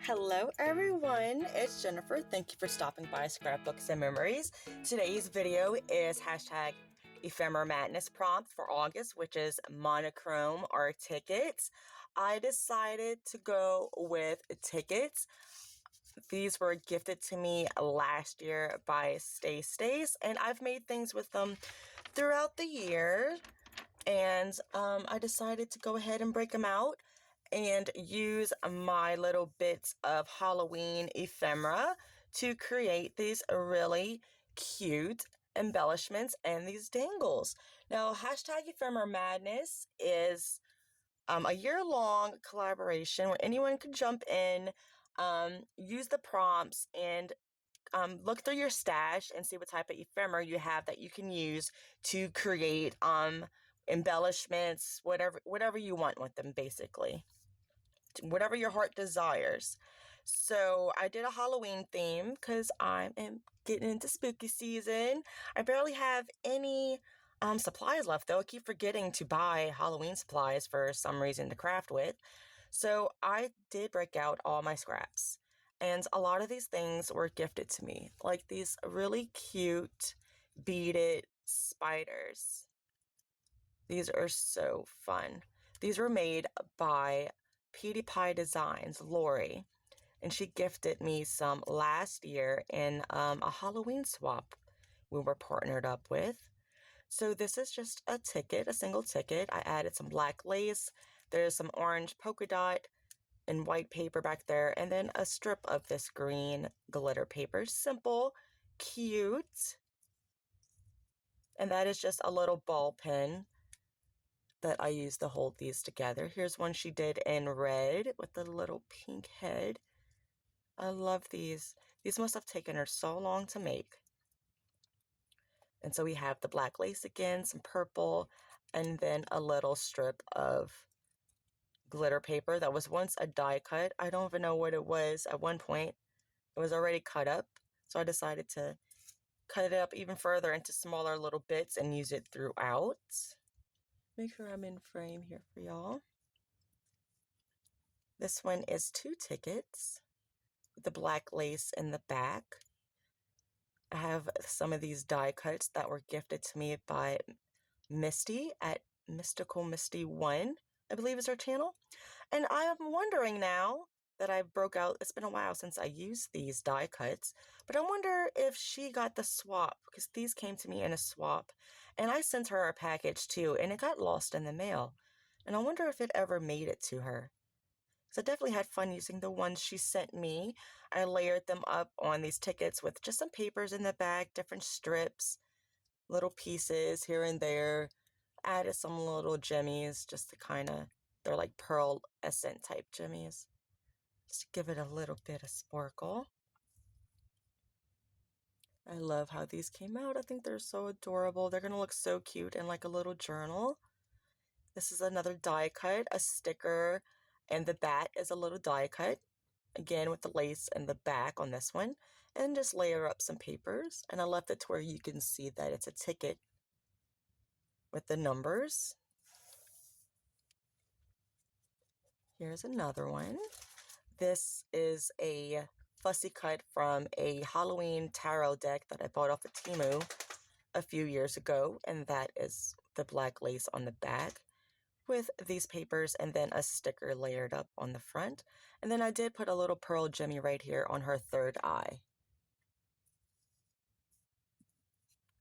Hello everyone, it's Jennifer. Thank you for stopping by Scrapbooks and Memories. Today's video is hashtag Ephemera Madness prompt for August, which is monochrome or tickets. I decided to go with tickets. These were gifted to me last year by Stace, and I've made things with them throughout the year. And I decided to go ahead and break them out and use my little bits of Halloween ephemera to create these really cute embellishments and these dangles. Now, hashtag Ephemera Madness is a year-long collaboration where anyone can jump in, use the prompts, and look through your stash and see what type of ephemera you have that you can use to create embellishments, whatever you want with them, basically. Whatever your heart desires. So I did a Halloween theme because I am getting into spooky season. I barely have any supplies left, though. I keep forgetting to buy Halloween supplies for some reason to craft with. So I did break out all my scraps. And a lot of these things were gifted to me, like these really cute beaded spiders. These are so fun. These were made by Petey Pie Designs, Lori, and she gifted me some last year in a Halloween swap we were partnered up with. So this is just a ticket, a single ticket. I added some black lace. There's some orange polka dot and white paper back there, and then a strip of this green glitter paper. Simple, cute. And that is just a little ball pen that I used to hold these together. Here's one she did in red with the little pink head. I love these. These must have taken her so long to make. And so we have the black lace again, some purple, and then a little strip of glitter paper that was once a die cut. I don't even know what it was at one point. It was already cut up, so I decided to cut it up even further into smaller little bits and use it throughout. Make sure I'm in frame here for y'all. This one is 2 tickets with the black lace in the back. I have some of these die cuts that were gifted to me by Misty at Mystical Misty 1, I believe is her channel. And I am wondering now that I broke out, it's been a while since I used these die cuts, but I wonder if she got the swap, because these came to me in a swap, and I sent her a package too, and it got lost in the mail. And I wonder if it ever made it to her. So I definitely had fun using the ones she sent me. I layered them up on these tickets with just some papers in the back, different strips, little pieces here and there. Added some little jimmies just to kind of, they're like pearl essence type jimmies. Just to give it a little bit of sparkle. I love how these came out. I think they're so adorable. They're going to look so cute in like a little journal. This is another die cut, a sticker, and the bat is a little die cut. Again, with the lace and the back on this one. And just layer up some papers. And I left it to where you can see that it's a ticket with the numbers. Here's another one. This is a fussy cut from a Halloween tarot deck that I bought off of Temu a few years ago. And that is the black lace on the back with these papers and then a sticker layered up on the front. And then I did put a little pearl jimmy right here on her third eye.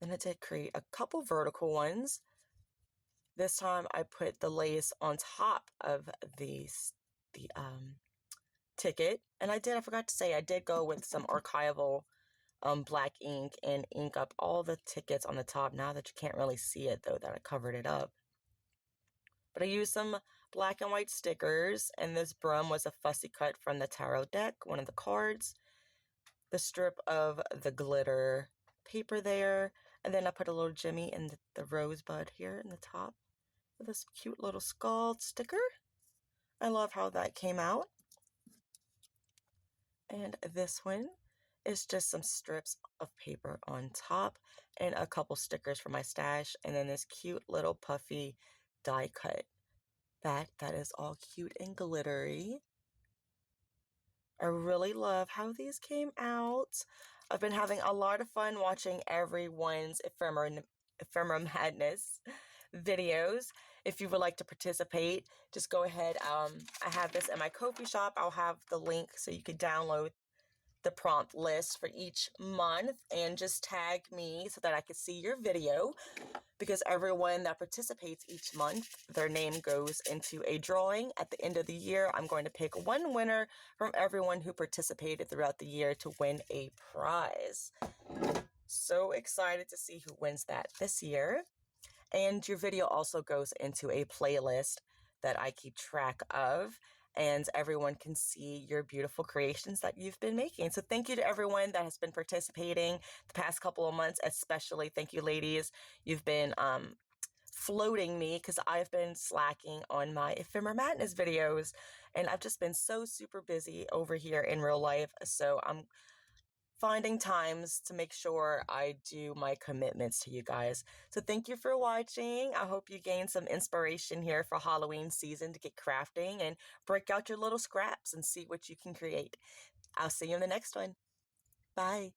Then I did create a couple vertical ones. This time I put the lace on top of the ticket. And I forgot to say, I did go with some archival black ink and ink up all the tickets on the top. Now that you can't really see it though, that I covered it up. But I used some black and white stickers, and this brum was a fussy cut from the tarot deck, one of the cards. The strip of the glitter paper there, and then I put a little jimmy in the rosebud here in the top with this cute little skull sticker. I love how that came out. And this one is just some strips of paper on top and a couple stickers for my stash, and then this cute little puffy die cut. That is all cute and glittery. I really love how these came out. I've been having a lot of fun watching everyone's Ephemera Madness videos. If you would like to participate, just go ahead. I have this in my Ko-fi shop. I'll have the link so you can download the prompt list for each month and just tag me so that I can see your video, because everyone that participates each month, their name goes into a drawing. At the end of the year, I'm going to pick one winner from everyone who participated throughout the year to win a prize. So excited to see who wins that this year. And your video also goes into a playlist that I keep track of, and everyone can see your beautiful creations that you've been making. So thank you to everyone that has been participating the past couple of months, especially thank you, ladies. You've been floating me because I've been slacking on my Ephemera Madness videos, and I've just been so super busy over here in real life. So I'm finding times to make sure I do my commitments to you guys. So thank you for watching. I hope you gained some inspiration here for Halloween season to get crafting and break out your little scraps and see what you can create. I'll see you in the next one. Bye.